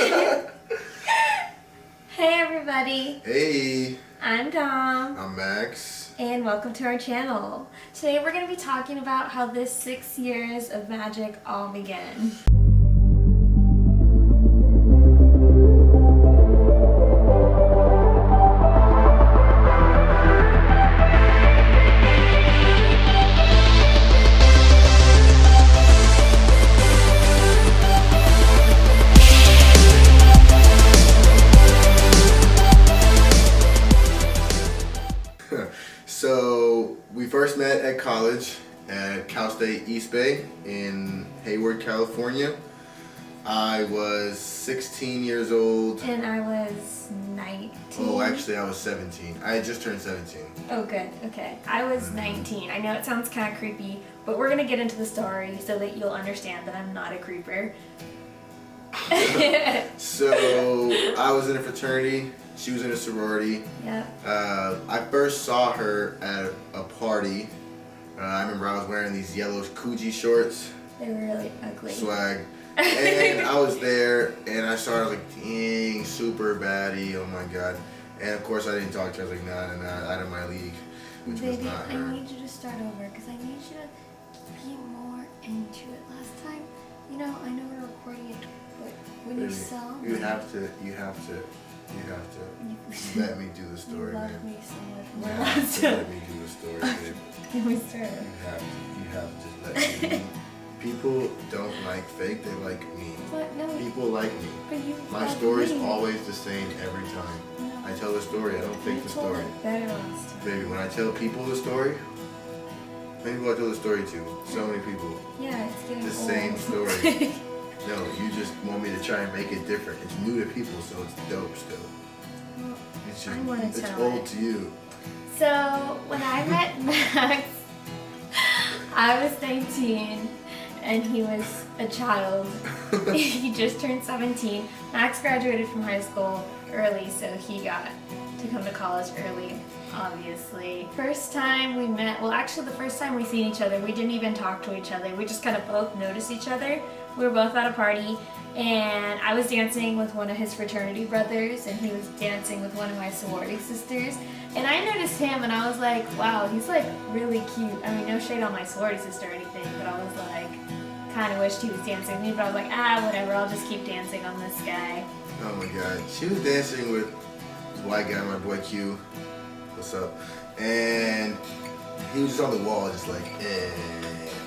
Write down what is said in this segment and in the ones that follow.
Hey everybody, Hey, I'm Dom, I'm Max. and welcome to our channel. Today we're going to be talking about how this 6 years of magic all began. So we first met at college at Cal State East Bay in Hayward, California. I was 16 years old. And I was 19. Oh, actually I was 17. I had just turned 17. Oh good, okay. I was 19. I know it sounds kind of creepy, but we're going to get into the story so that you'll understand that I'm not a creeper. So I was in a fraternity. She was in a sorority. Yep. I first saw her at a party. I remember I was wearing these yellow Coogee shorts. They were really ugly. Swag. And I was there, and I started like, dang, super baddie, oh my god. And of course I didn't talk to her. I was like, nah, out of my league, which was Baby, not I her. need you to start over because I need you to be more into it. Last time, you know, I know we're recording it, but when you Baby, saw me, you have to let me do the story, you babe. love me so much You more have last to time. let me do the story, babe. Can we start? You have to just let me. People don't like fake, they like me. What? No. People like me. But you My love story's me. always the same every time. No. I tell the story, I don't fake You the told story. it better last time. Baby, when I tell people the story, how many people I tell the story to? So many people. Yeah, it's getting The old. same story. No, you just want me to try and make it different. It's new to people, so it's dope still. Well, It's I wanna it's tell old it. to you. So when I met Max, I was 19 and he was a child. He just turned 17. Max graduated from high school early, so he got to come to college early, obviously. First time we met, well actually the first time we seen each other, we didn't even talk to each other. We just kind of both noticed each other. We were both at a party and I was dancing with one of his fraternity brothers and he was dancing with one of my sorority sisters. And I noticed him and I was like, wow, he's like really cute. I mean, no shade on my sorority sister or anything, but I was like, kind of wished he was dancing with me, but I was like, whatever, I'll just keep dancing on this guy. Oh my god. She was dancing with this white guy, my boy Q. What's up? And he was just on the wall, just like, eh.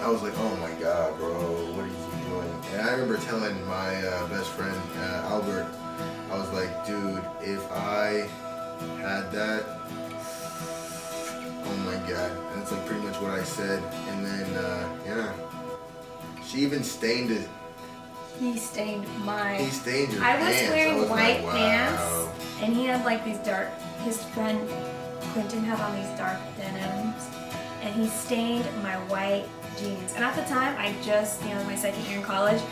I was like, oh my god, bro, what are you doing? And I remember telling my best friend, Albert, I was like, dude, if I had that, oh my god. And that's like pretty much what I said. And then, yeah. She even stained it. He stained my... He stained your I was pants. wearing was white like, pants, wow. and he had like these dark, his friend Quentin had on these dark denims, and he stained my white jeans. And at the time, I just, you know, my second year in college,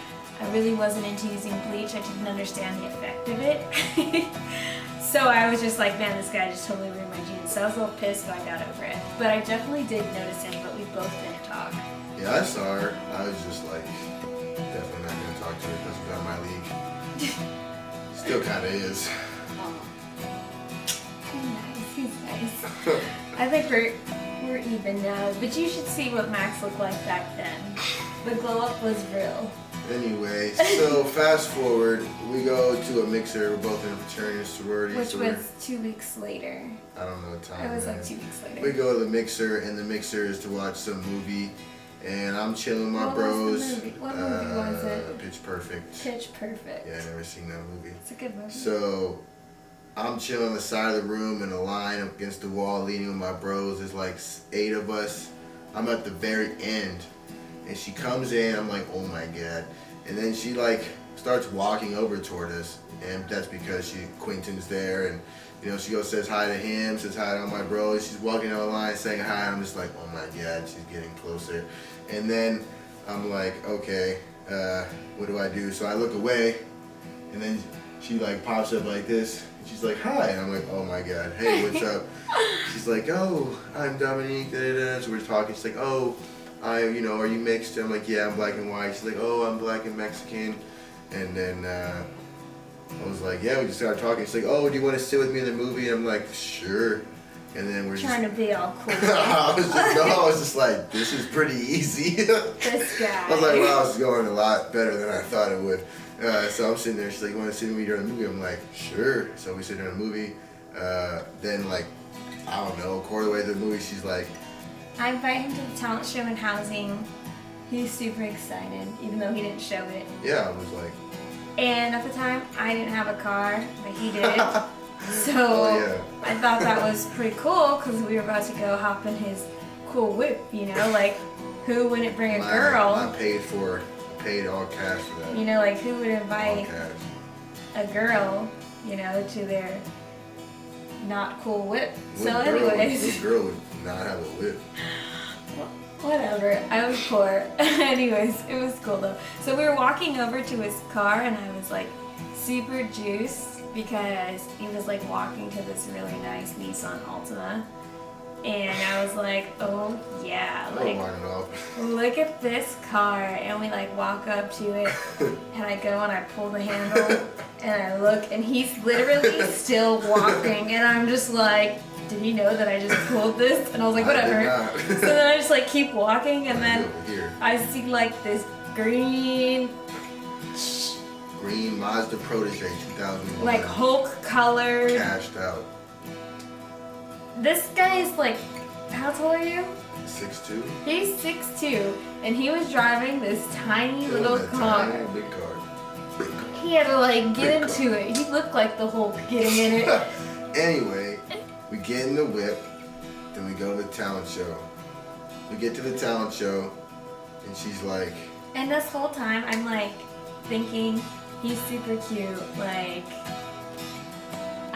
I really wasn't into using bleach. I didn't understand the effect of it. So I was just like, man, this guy just totally ruined my jeans. So I was a little pissed, but I got over it. But I definitely did notice him, but we both didn't talk. Yeah, I saw her. I was just like, definitely not gonna talk to her because she's out of my league. Still kind of is. He's nice. I think we're even now, but you should see what Max looked like back then. The glow up was real. Anyway, so fast forward, we go to a mixer. We're both in a fraternity and sorority. Which so was 2 weeks later. I don't know what time. It was like is. 2 weeks later. We go to the mixer, and the mixer is to watch some movie. And I'm chilling with my What bros. was the movie? What movie was it? Pitch Perfect. Pitch Perfect. Yeah, I never seen that movie. It's a good movie. So I'm chilling on the side of the room in a line up against the wall, leaning with my bros. There's like 8 of us. I'm at the very end, and she comes in. I'm like, oh my god! And then she like starts walking over toward us, and that's because Quentin's there, and you know she goes says hi to him, says hi to all my bros. She's walking down the line saying hi. I'm just like, oh my god! She's getting closer, and then I'm like, okay, what do I do? So I look away, and then she like pops up like this. She's like, hi. And I'm like, oh my god, hey, what's up? She's like, oh, I'm Dominique, da, da, da. So we're talking. She's like, oh, are you mixed? I'm like, yeah, I'm black and white. She's like, oh, I'm black and Mexican. And then like, yeah, we just started talking. She's like, oh, do you want to sit with me in the movie? And I'm like, sure. And then we're Trying to be all cool. I was just like, this is pretty easy. This guy. I was like, wow, this is going a lot better than I thought it would. So I'm sitting there. She's like, you want to sit with me during the movie? I'm like, sure. So we sit during the movie. Then like, I don't know, a quarter of the way through the movie, she's like, I invite him to the talent show in housing. He's super excited, even though he didn't show it. yeah, I was like, And at the time, I didn't have a car, but he did. So oh yeah. I thought that was pretty cool because we were about to go hop in his cool whip, you know? Like, who wouldn't bring a girl? I paid all cash for that. You know, like, who would All invite cash. a girl, you know, to their not cool whip? So What anyways, girl would not have a whip? whatever. I was poor. Anyways, it was cool though. So we were walking over to his car and I was like super juiced because he was like walking to this really nice Nissan Altima. And I was like, oh yeah, like Line it off. look at this car. And we like walk up to it and I go and I pull the handle and I look and he's literally still walking and I'm just like, did he know that I just pulled this? And I was like, whatever. I did not. So then I just like keep walking and then Over here. I see like this green, Green Mazda Protege 2001. like Hulk colored. Cashed out. This guy is like, how tall are you? 6'2". He's 6'2", and he was driving this tiny little That car. tiny big car. He had to like get Big into it. He looked like the Hulk getting in it. Anyway, we get in the whip, then we go to the talent show. We get to the talent show, and she's like, And this whole time, I'm like thinking he's super cute. Like,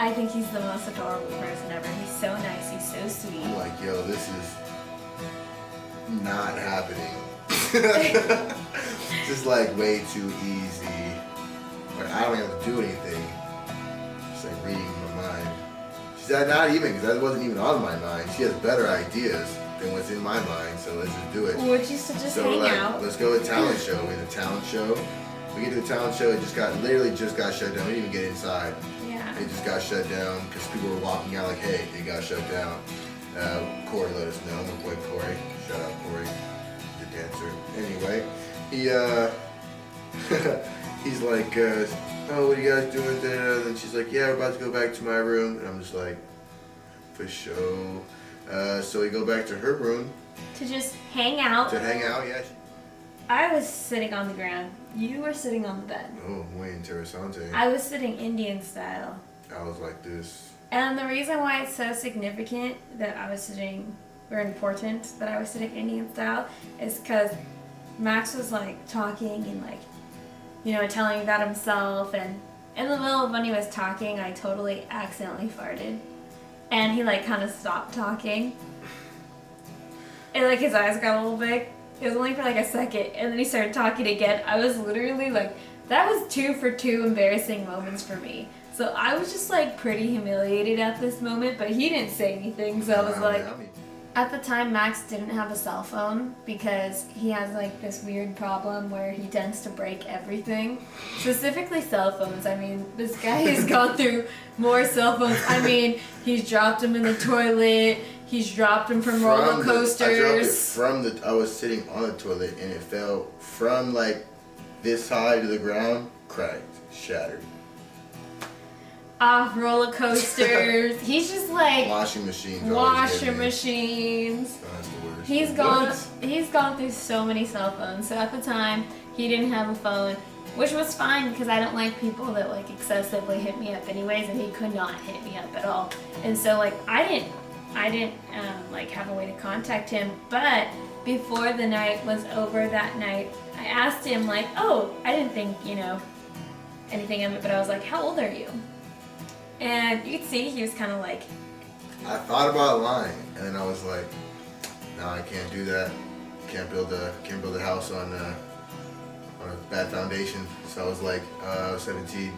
I think he's the most adorable person ever. He's so nice. He's so sweet. I'm like, yo, this is not happening. Just like way too easy. Like I don't have to do anything. Just like reading my mind. She said not even, because that wasn't even on my mind. She has better ideas than what's in my mind, so let's just do it. Which used to just So hang we're like, out. let's go to the talent show. We're in the talent show. We get to the talent show, it literally just got shut down. We didn't even get inside. Yeah. It just got shut down because people were walking out like, hey, it got shut down. Corey let us know. My boy Corey. Shout out Corey, the dancer. Anyway, he's like, oh, what are you guys doing? And she's like, yeah, we're about to go back to my room. And I'm just like, for sure. So we go back to her room To just hang out. to hang out. Yeah. I was sitting on the ground. You were sitting on the bed. Oh, muy interesante. I was sitting Indian style. I was like this. And the reason why it's so significant that I was sitting, or important that I was sitting Indian style, is because Max was like talking and like, you know, telling about himself. And in the middle of when he was talking, I totally accidentally farted. And he like kind of stopped talking. And like his eyes got a little big. It was only for like a second, and then he started talking again. I was literally like, that was 2 for 2 embarrassing moments for me. So I was just like pretty humiliated at this moment, but he didn't say anything, so I was like, at the time Max didn't have a cell phone because he has like this weird problem where he tends to break everything. Specifically cell phones. I mean, this guy has gone through more cell phones. I mean, he's dropped them in the toilet. He's dropped them from roller coasters. I was sitting on the toilet and it fell from like this high to the ground, cracked, shattered. Off roller coasters. He's just like Washing machines. washing machines. Oh, that's the worst. He's gone through so many cell phones. So at the time, he didn't have a phone, which was fine because I don't like people that like excessively hit me up anyways, and he could not hit me up at all. And so like I didn't like have a way to contact him. But before the night was over that night, I asked him like, oh, I didn't think, you know, anything of it, but I was like, how old are you? And you could see he was kind of like, I thought about lying, and then I was like, no, I can't do that. Can't build a house on a bad foundation. So I was like, 17.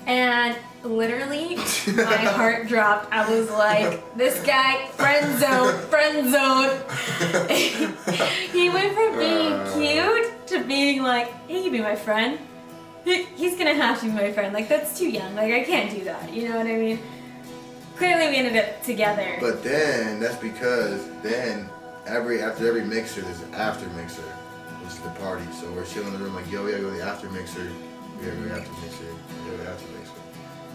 and literally my heart dropped. I was like, this guy, friend zone. He went from being cute to being like, hey, you be my friend. He's gonna have to be my friend. Like, that's too young. Like, I can't do that. You know what I mean? Clearly, we ended up together. But then, that's because then after every mixer, there's an after mixer, which is the party. So we're chilling in the room like, yo, we gotta go to the after mixer. We gotta go to the after mixer. We gotta go to the after mixer.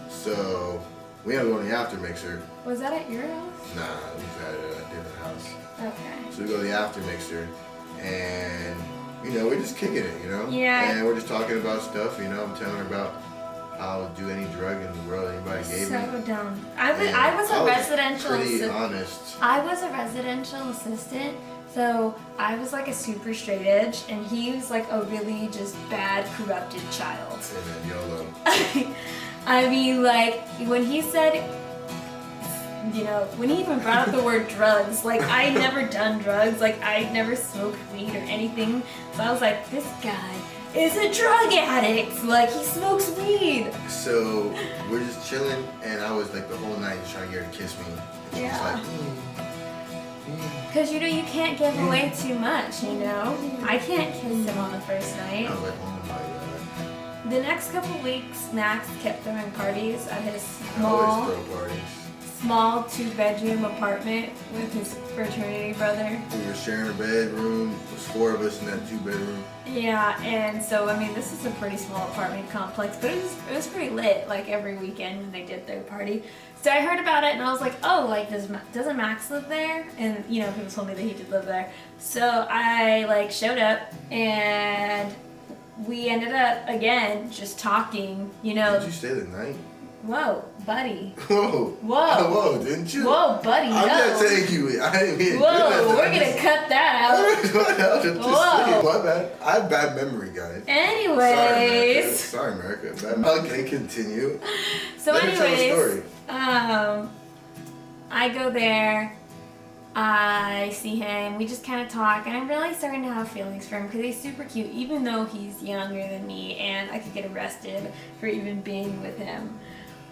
So we ended up going to the after mixer. Was that at your house? Nah, we was at a different house. Okay. So we go to the after mixer, and we're just kicking it, Yeah. And we're just talking about stuff, I'm telling her about how I'll do any drug in the world anybody gave me. So dumb. And I was a residential pretty assistant. honest. I was a residential assistant, so I was like a super straight edge, and he was like a really just bad, corrupted child. And then YOLO. I mean, like, when he said, when he even brought up the word drugs, like, I'd never done drugs, like, I'd never smoked weed or anything, so I was like, this guy is a drug addict, like, he smokes weed. So we're just chilling, and I was like the whole night just trying to get her to kiss me. And she was Yeah. like, Because, you can't give away too much, I can't kiss him on the first night. I was like, oh my god. The next couple weeks, Max kept throwing parties at his I always throw parties. small 2-bedroom apartment with his fraternity brother. We were sharing a bedroom. There was 4 of us in that 2-bedroom. Yeah, and so, I mean, this is a pretty small apartment complex, but it was pretty lit, like, every weekend when they did their party. So I heard about it, and I was like, oh, like, doesn't Max live there? And, people told me that he did live there. So I, like, showed up, and we ended up, again, just talking, Did you stay the night? Whoa, buddy. Whoa. Whoa. Whoa, didn't you? Whoa, buddy, I'm no. not saying you. I didn't mean to do Whoa, that. we're gonna cut that out. Whoa. My bad. I have bad memory, guys. Anyways. Sorry, America. Okay, continue. So Let me tell a anyways, story. I go there. I see him. We just kind of talk, and I'm really starting to have feelings for him because he's super cute, even though he's younger than me, and I could get arrested for even being with him.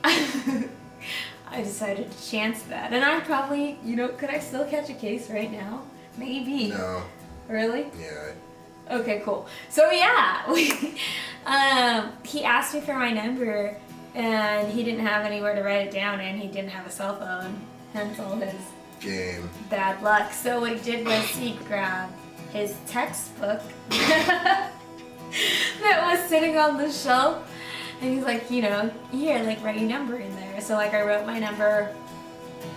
I decided to chance that, and I probably, could I still catch a case right now? Maybe. No. Really? Yeah. Okay, cool. So yeah, he asked me for my number, and he didn't have anywhere to write it down, and he didn't have a cell phone, hence all his Game. bad luck. So what he did was he grabbed his textbook that was sitting on the shelf, and he's like, here, like, write your number in there. So, like, I wrote my number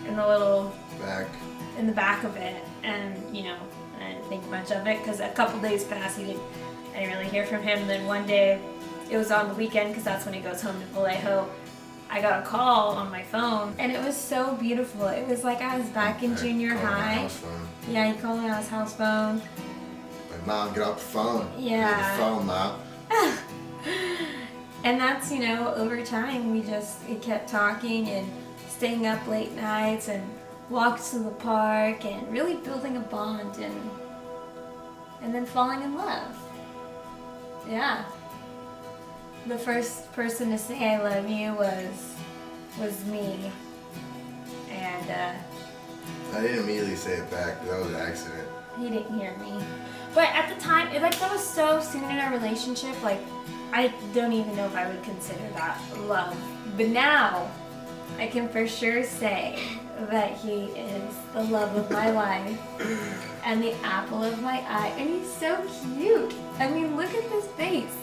in the back of it, and, I didn't think much of it, because a couple days passed, I didn't really hear from him. And then one day, it was on the weekend, because that's when he goes home to Vallejo, I got a call on my phone, and it was so beautiful. It was like I was back in junior high. House phone. Yeah, he called me on his house phone. Like, Mom, get off the phone. Yeah. Get the phone, Mom. And that's, over time, we kept talking and staying up late nights and walks to the park and really building a bond and then falling in love. Yeah. The first person to say I love you was me. And I didn't immediately say it back, but that was an accident. he didn't hear me. But at the time, that was so soon in our relationship, like, I don't even know if I would consider that love. But now, I can for sure say that he is the love of my life and the apple of my eye. And he's so cute. I mean, look at this face.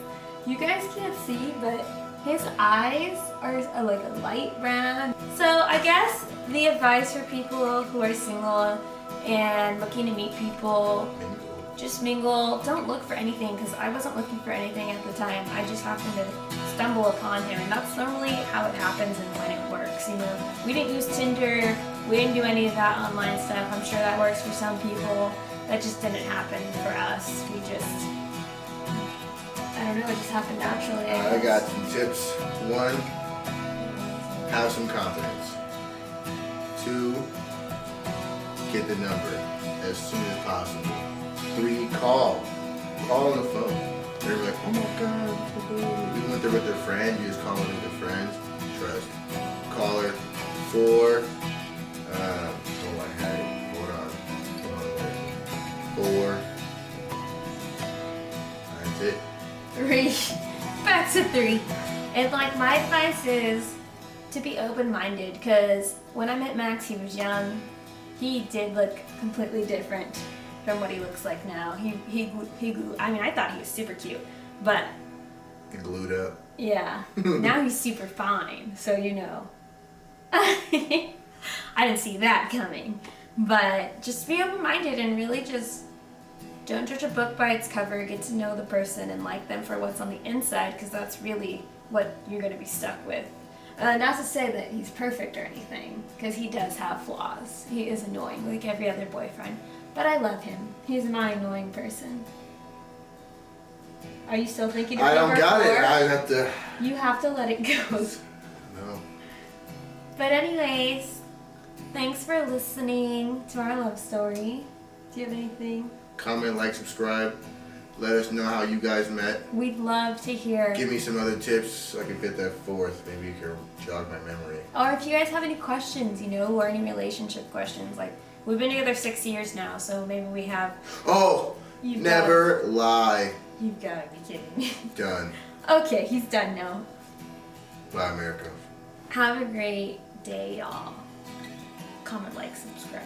You guys can't see, but his eyes are like a light brown. So I guess the advice for people who are single and looking to meet people, just mingle. Don't look for anything, because I wasn't looking for anything at the time. I just happened to stumble upon him, and that's normally how it happens and when it works. We didn't use Tinder. We didn't do any of that online stuff. I'm sure that works for some people. That just didn't happen for us. I don't know, it just happened naturally. I got some tips. 1, have some confidence. 2, get the number as soon as possible. 3, call on the phone. They're like, oh my god. Even if they're with their friend, you just call them with their friends. Trust. Call her. 4, oh, I had it. Hold on. 4. That's it. 3, back to 3. And like my advice is to be open-minded, because when I met Max, he was young. He did look completely different from what he looks like now. I mean, I thought he was super cute, but Glued up. yeah, now he's super fine. So you know, I didn't see that coming. But just be open-minded and really just don't judge a book by its cover. Get to know the person and like them for what's on the inside, because that's really what you're going to be stuck with. Not to say that he's perfect or anything, because he does have flaws. He is annoying like every other boyfriend. But I love him. He's my annoying person. Are you still thinking of I don't number got 4? it. I have to. You have to let it go. No. But anyways, thanks for listening to our love story. Do you have anything? Comment, like, subscribe. Let us know how you guys met. We'd love to hear. Give me some other tips so I can fit that 4th. Maybe you can jog my memory. Or if you guys have any questions, or any relationship questions. Like, we've been together 6 years now, so maybe we have. Oh! You've Never lie. You've got to be kidding me. Done. Okay, he's done now. Bye, America. Have a great day, y'all. Comment, like, subscribe.